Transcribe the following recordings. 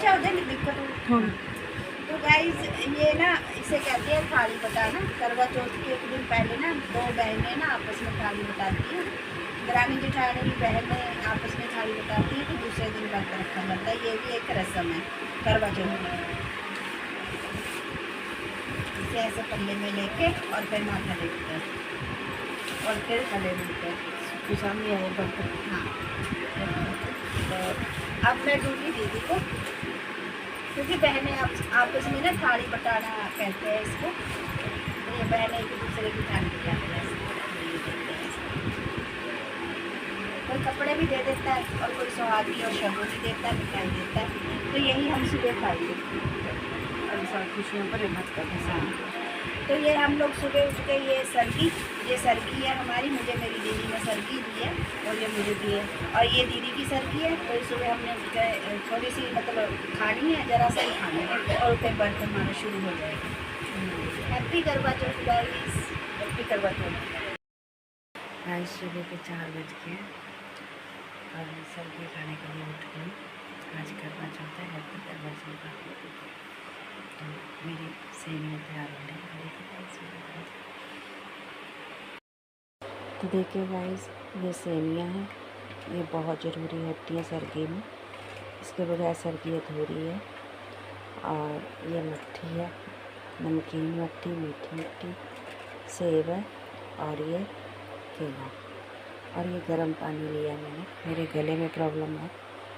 दिक्कत हो। तो गाइस ये ना इसे कहते हैं थाली बटाना। करवा चौथ के एक दिन पहले ना दो बहनें ना आपस में थाली बटाती हैं। दरानी जेठानी बहनें आपस में थाली बटाती हैं, तो दूसरे दिन व्रत रखा जाता है। ये भी एक रस्म है करवा चौथ में। इसे ऐसे पल्ले में लेके और फिर माथा टेकते हैं और फिर गले मिलते हैं सामने आए बर्तन। हाँ, तो अब मैं दूंगी दीदी को, क्योंकि बहनें आपस में ना थाली बटाना कहते हैं इसको। तो ये बहनें एक दूसरे की थाली बटाते हैं। कोई कपड़े भी दे देता है और कोई सुहागी और शगुन भी देता है, मिठाई देता है। तो यही हम सुबह खाएंगे और सब खुशियों पर हिम्मत करके साथ। तो ये हम लोग सुबह उठ के ये सरगी है हमारी। मुझे मेरी दीदी ने सरगी दी है और ये मुझे दी है, और ये दीदी की सरगी है। तो सुबह हमने उठ के थोड़ी सी मतलब खानी है, ज़रा सा ही खानी है, और फिर बर्तन हमारा शुरू हो जाएगा। हैप्पी करवा चौथ गाइस, हैप्पी करवा चौथ। आज सुबह के 4 बज के और सरगी खाने के लिए उठ गई। आज करवा चौथ है, हैप्पी करवा चौथ। तो मेरी सेवियाँ तैयार हो रही है। तो देखिए गाइस, ये सेवियाँ हैं, ये बहुत ज़रूरी होती है सरगी में। इसके बगैर सरगी अधूरी है। और ये मट्ठी है, नमकीन मट्ठी, मीठी मट्ठी, सेब है और ये केला। और ये गर्म पानी लिया मैंने, मेरे गले में प्रॉब्लम है,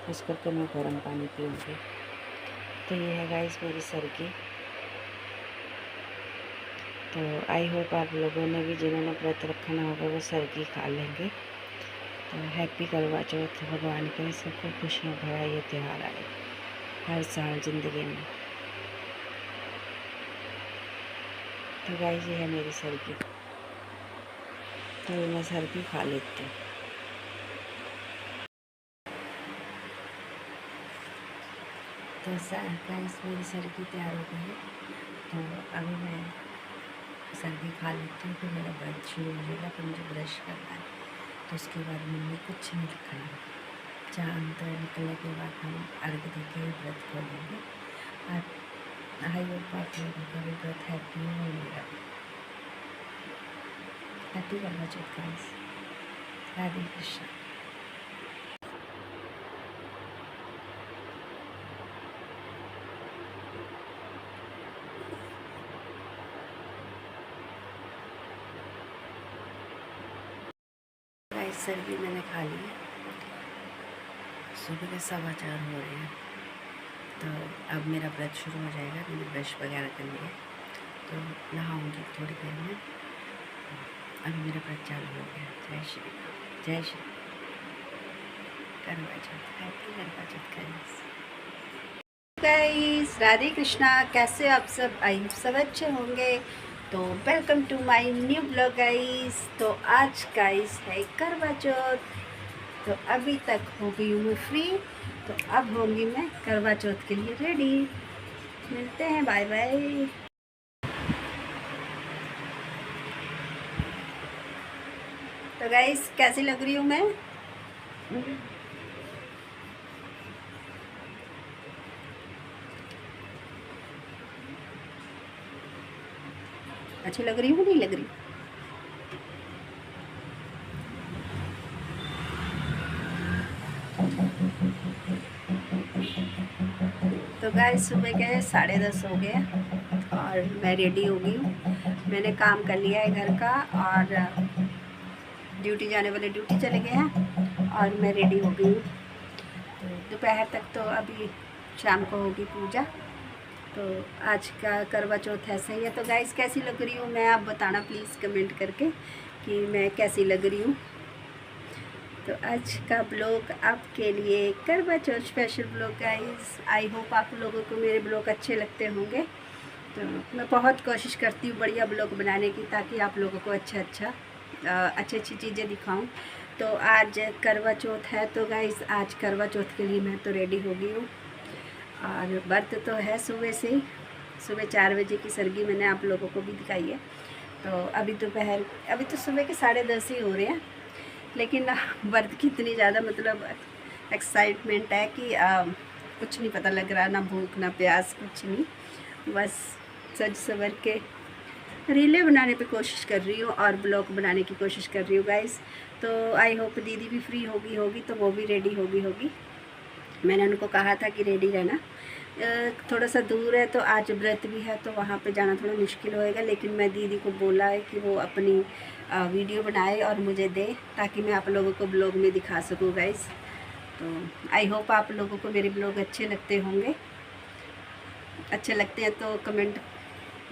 इस करके मैं गर्म पानी पीऊँगी। तो ये है गाइस मेरी सरगी। तो आई होप आप लोगों ने भी, जिन्होंने व्रत रखना होगा, वो सरगी खा लेंगे। तो हैप्पी करवा चौथ। भगवान के सबको खुशियाँ भरा ये त्यौहार आए हर साल ज़िंदगी में। तो गाइस ये है मेरी सरगी, तो मैं सरगी खा लेती हूँ। तो गाइस मेरी सरगी तैयार हो गई है। तो अभी मैं सरगी खा लेती हूँ, फिर मेरा व्रत शुरू हो जाएगा। फिर मुझे ब्रश करना है, तो उसके बाद मुझे कुछ नहीं रखना है। चाँद निकलने के बाद हम अर्घ देके व्रत खोलेंगे। और आई होप आप लोगों का भी व्रत हैप्पी हो, मेरा हैप्पी करवा चौथ गाइस। राधे कृष्ण। सरगी मैंने खा ली है। सुबह के 4:15 हो रहे हैं। तो अब मेरा व्रत शुरू हो जाएगा। मैंने ब्रश वगैरह कर लिया, तो नहाऊंगी थोड़ी देर में। अभी मेरा व्रत चालू हो गया। जय श्री राम, जय श्री करवा चौथ, हैप्पी करवा चौथ गाइस। राधे कृष्णा। कैसे आप सब? आई सब अच्छे होंगे। तो welcome to my new blog guys. तो आज गाइस है करवा चौथ। तो अभी तक हो गई हूँ मैं फ्री, तो अब होंगी मैं करवा चौथ के लिए रेडी। मिलते हैं, बाय बाय। तो गाइस कैसी लग रही हूँ मैं? अच्छी लग रही हूँ, नहीं लग रही? तो गाइस सुबह के 10:30 हो गए और मैं रेडी हो गई हूँ। मैंने काम कर लिया है घर का, और ड्यूटी जाने वाले ड्यूटी चले गए हैं, और मैं रेडी हो गई हूँ। तो दोपहर तक तो अभी शाम को होगी पूजा। तो आज का करवा चौथ ऐसा ही है। तो गाइस कैसी लग रही हूँ मैं, आप बताना प्लीज़ कमेंट करके कि मैं कैसी लग रही हूँ। तो आज का ब्लॉग आपके लिए Karva Chauth special blog guys. I hope आप लोगों को मेरे ब्लॉग अच्छे लगते होंगे। तो मैं बहुत कोशिश करती हूँ बढ़िया ब्लॉग बनाने की, ताकि आप लोगों को अच्छी चीज़ें दिखाऊं। तो आज करवा चौथ है, तो गाइस आज करवा चौथ के लिए मैं तो रेडी हो गई हूँ। और व्रत तो है सुबह से ही। सुबह 4 बजे की सरगी मैंने आप लोगों को भी दिखाई है। तो अभी तो सुबह के 10:30 ही हो रहे हैं, लेकिन व्रत की इतनी ज़्यादा मतलब एक्साइटमेंट है कि कुछ नहीं पता लग रहा, ना भूख ना प्यास, कुछ नहीं, बस सज सवर के रीलें बनाने पे कोशिश कर रही हूँ और ब्लॉग बनाने की कोशिश कर रही हूँ गाइस। तो आई होप दीदी भी फ्री होगी तो वो भी रेडी होगी। मैंने उनको कहा था कि रेडी रहना, थोड़ा सा दूर है तो आज व्रत भी है तो वहाँ पे जाना थोड़ा मुश्किल होएगा, लेकिन मैं दीदी को बोला है कि वो अपनी वीडियो बनाए और मुझे दे, ताकि मैं आप लोगों को ब्लॉग में दिखा सकूँ गाइस। तो आई होप आप लोगों को मेरे ब्लॉग अच्छे लगते होंगे। अच्छे लगते हैं तो कमेंट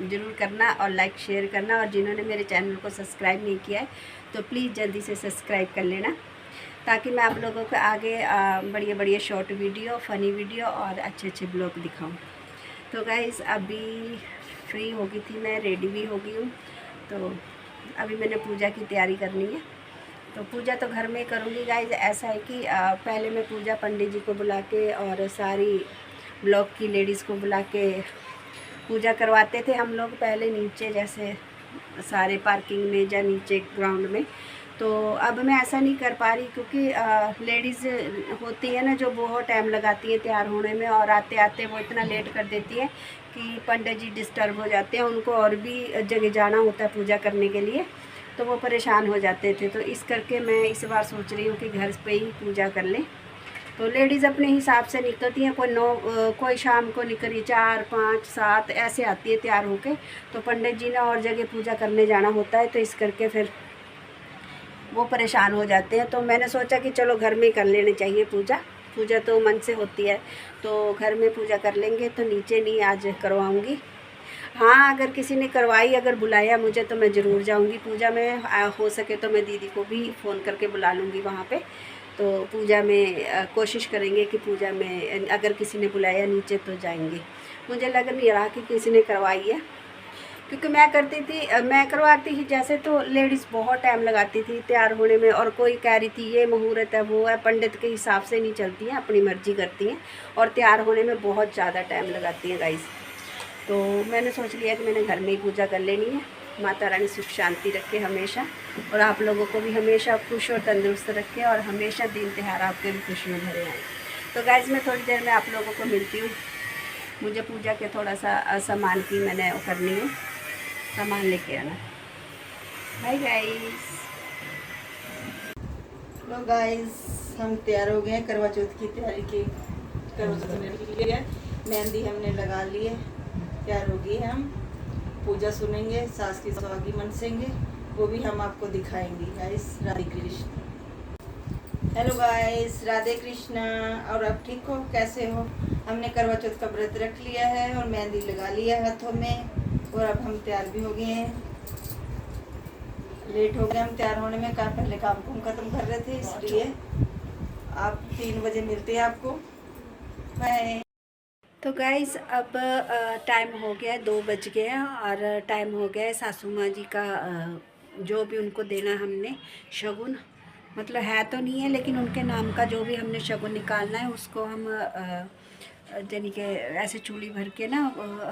ज़रूर करना और लाइक शेयर करना, और जिन्होंने मेरे चैनल को सब्सक्राइब नहीं किया है तो प्लीज़ जल्दी से सब्सक्राइब कर लेना, ताकि मैं आप लोगों को आगे बढ़िया बढ़िया शॉर्ट वीडियो, फ़नी वीडियो और अच्छे अच्छे ब्लॉग दिखाऊं। तो गाइस अभी फ्री हो गई थी मैं, रेडी भी हो गई हूँ। तो अभी मैंने पूजा की तैयारी करनी है। तो पूजा तो घर में करूँगी गाइस। ऐसा है कि पहले मैं पूजा पंडित जी को बुला के और सारी ब्लॉक की लेडीज़ को बुला के पूजा करवाते थे हम लोग पहले, नीचे जैसे सारे पार्किंग में या नीचे ग्राउंड में। तो अब मैं ऐसा नहीं कर पा रही, क्योंकि लेडीज़ होती है ना जो बहुत टाइम लगाती है तैयार होने में, और आते आते वो इतना लेट कर देती है कि पंडित जी डिस्टर्ब हो जाते हैं, उनको और भी जगह जाना होता है पूजा करने के लिए, तो वो परेशान हो जाते थे। तो इस करके मैं इस बार सोच रही हूँ कि घर पे ही पूजा कर लें। तो लेडीज़ अपने हिसाब से निकलती हैं, कोई शाम को निकली 4, 5, 7 ऐसे आती है तैयार होके। तो पंडित जी ने और जगह पूजा करने जाना होता है, तो इस करके फिर वो परेशान हो जाते हैं। तो मैंने सोचा कि चलो घर में ही कर लेनी चाहिए पूजा तो मन से होती है, तो घर में पूजा कर लेंगे, तो नीचे नहीं आज करवाऊँगी। हाँ, अगर किसी ने करवाई, अगर बुलाया मुझे तो मैं ज़रूर जाऊँगी पूजा में। हो सके तो मैं दीदी को भी फ़ोन करके बुला लूँगी वहाँ पे। तो पूजा में कोशिश करेंगे कि पूजा में अगर किसी ने बुलाया नीचे तो जाएंगे। मुझे लग नहीं रहा कि किसी ने करवाई है, क्योंकि मैं करवाती थी जैसे, तो लेडीज़ बहुत टाइम लगाती थी तैयार होने में, और कोई कह रही थी ये मुहूर्त है वो है, पंडित के हिसाब से नहीं चलती हैं, अपनी मर्जी करती हैं और तैयार होने में बहुत ज़्यादा टाइम लगाती हैं गाइस। तो मैंने सोच लिया कि मैंने घर में ही पूजा कर लेनी है। माता रानी सुख शांति रखे हमेशा, और आप लोगों को भी हमेशा खुश और तंदुरुस्त रखे, और हमेशा दिन त्यौहार आपके भी खुशियों भरे आए। तो गाइस मैं थोड़ी देर में आप लोगों को मिलती हूँ। मुझे पूजा के थोड़ा सा सामान की मैंने वो करनी है, सामान लेके आना। Bye guys. लो गाइस, हम तैयार हो गए हैं करवा चौथ की तैयारी की। करवा चौथ होने के लिए मेहंदी हमने लगा ली है, तैयार हो गई है। हम पूजा सुनेंगे, सास की सुहागी मनसेंगे, वो भी हम आपको दिखाएंगे guys. Radhe Krishna. Hello guys, Radhe Krishna. और आप ठीक हो, कैसे हो? हमने करवा चौथ का व्रत रख लिया है और मेहंदी लगा लिया है हाथों में, और अब हम तैयार भी हो गए हैं। लेट हो गए हम तैयार होने में, पहले काम को हम खत्म कर रहे थे, इसलिए आप 3 बजे मिलते हैं आपको। बाय। तो गाइस अब टाइम हो गया है, 2 बज गए हैं, और टाइम हो गया है सासू माँ जी का जो भी उनको देना हमने शगुन, मतलब है तो नहीं है, लेकिन उनके नाम का जो भी हमने शगुन निकालना है उसको हम यानी कि ऐसे चूड़ी भर के ना,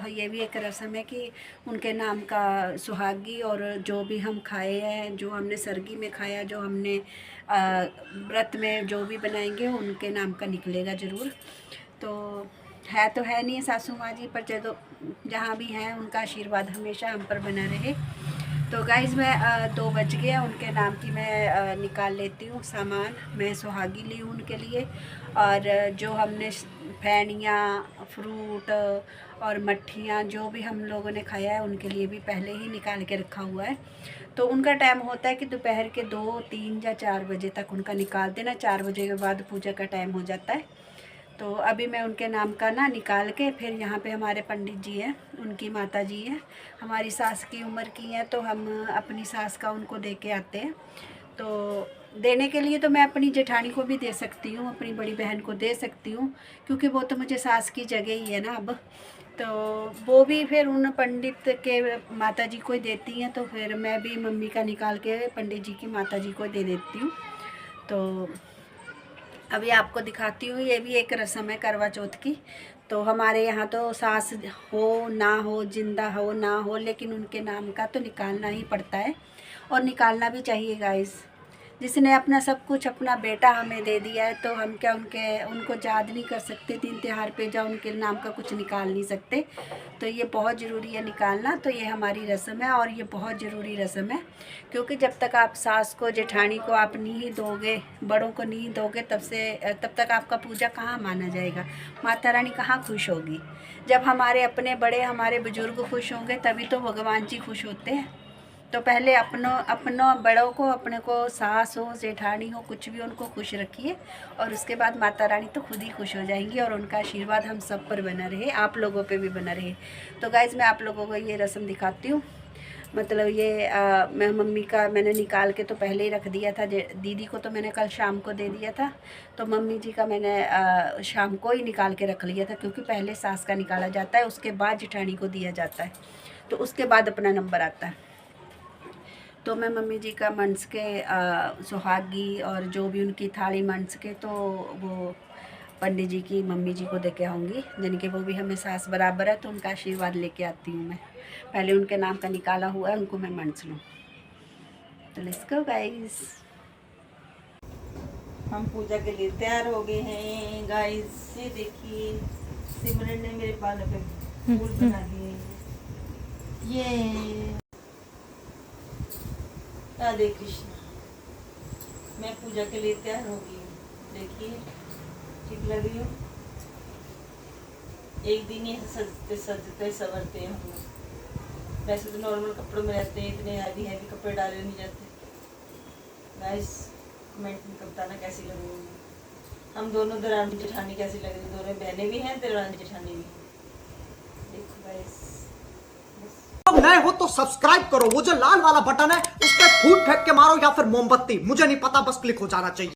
ये भी एक रस्म है कि उनके नाम का सुहागी, और जो भी हम खाए हैं, जो हमने सरगी में खाया, जो हमने व्रत में जो भी बनाएंगे उनके नाम का निकलेगा ज़रूर। तो है नहीं सासू माँ जी, पर चलो जहाँ भी हैं उनका आशीर्वाद हमेशा हम पर बना रहे। तो गाइज़ मैं 2 बज गए, उनके नाम की मैं निकाल लेती हूँ सामान। मैं सुहागी ली हूँ उनके लिए, और जो हमने फैनियाँ, फ्रूट और मट्ठियाँ जो भी हम लोगों ने खाया है उनके लिए भी पहले ही निकाल के रखा हुआ है। तो उनका टाइम होता है कि दोपहर के 2, 3 या 4 बजे तक उनका निकाल देना। 4 बजे के बाद पूजा का टाइम हो जाता है। तो अभी मैं उनके नाम का ना निकाल के, फिर यहाँ पे हमारे पंडित जी हैं, उनकी माता जी हैं, हमारी सास की उम्र की हैं, तो हम अपनी सास का उनको दे के आते हैं। तो देने के लिए तो मैं अपनी जेठानी को भी दे सकती हूँ, अपनी बड़ी बहन को दे सकती हूँ, क्योंकि वो तो मुझे सास की जगह ही है ना अब। तो वो भी फिर उन पंडित के माता जी को देती हैं, तो फिर मैं भी मम्मी का निकाल के पंडित जी की माता जी को दे देती हूँ। तो अभी आपको दिखाती हूँ, ये भी एक रस्म है करवा चौथ की। तो हमारे यहाँ तो सास हो ना हो, जिंदा हो ना हो, लेकिन उनके नाम का तो निकालना ही पड़ता है, और निकालना भी चाहिए गाइस। जिसने अपना सब कुछ, अपना बेटा हमें दे दिया है, तो हम क्या उनको याद नहीं कर सकते? दिन त्योहार पे जा उनके नाम का कुछ निकाल नहीं सकते? तो ये बहुत ज़रूरी है निकालना। तो ये हमारी रस्म है और ये बहुत ज़रूरी रस्म है, क्योंकि जब तक आप सास को, जेठानी को आप नहीं दोगे, बड़ों को नहीं दोगे, तब तक आपका पूजा कहाँ माना जाएगा? माता रानी कहाँ खुश होगी? जब हमारे अपने बड़े, हमारे बुजुर्ग खुश होंगे तभी तो भगवान जी खुश होते हैं। तो पहले अपनों बड़ों को, अपने को सास हो, जेठानी हो, कुछ भी उनको खुश रखिए, और उसके बाद माता रानी तो खुद ही खुश हो जाएंगी, और उनका आशीर्वाद हम सब पर बना रहे, आप लोगों पे भी बना रहे। तो गाइज़ मैं आप लोगों को ये रस्म दिखाती हूँ। मतलब ये मैं मम्मी का मैंने निकाल के तो पहले ही रख दिया था। दीदी को तो मैंने कल शाम को दे दिया था, तो मम्मी जी का मैंने शाम को ही निकाल के रख लिया था, क्योंकि पहले सास का निकाला जाता है, उसके बाद जेठानी को दिया जाता है, तो उसके बाद अपना नंबर आता है। तो मैं मम्मी जी का मंस के सुहागी और जो भी उनकी थाली मंस के, तो वो पंडित जी की मम्मी जी को दे के आऊँगी, जिनके वो भी हमें सास बराबर है, तो उनका आशीर्वाद लेके आती हूँ मैं। पहले उनके नाम का निकाला हुआ है, उनको मैं मंस लूँ। तो लेट्स गो गाइस। हम पूजा के लिए तैयार हो गए हैं गाइस। ये देखिए सिमरन ने मेरे बालों पे फूल बना दिए। ये राधे कृष्ण, मैं पूजा के लिए तैयार हो गई हूँ। देखिए ठीक लग रही हूँ। एक दिन ही सजते सजते संवरते हैं हम लोग। वैसे तो नॉर्मल कपड़ों में रहते हैं, इतने हैवी हैवी कपड़े डाले नहीं जाते। गाइस कमेंट में बताना कैसी लग रही है। हम दोनों दरानी जेठानी कैसी लग रही है? दोनों बहनें भी हैं, दरानी जेठानी भी। देखो गाइस, नए हो तो सब्सक्राइब करो, वो जो लाल वाला बटन है उस पर फूट फेंक के मारो या फिर मोमबत्ती, मुझे नहीं पता, बस क्लिक हो जाना चाहिए।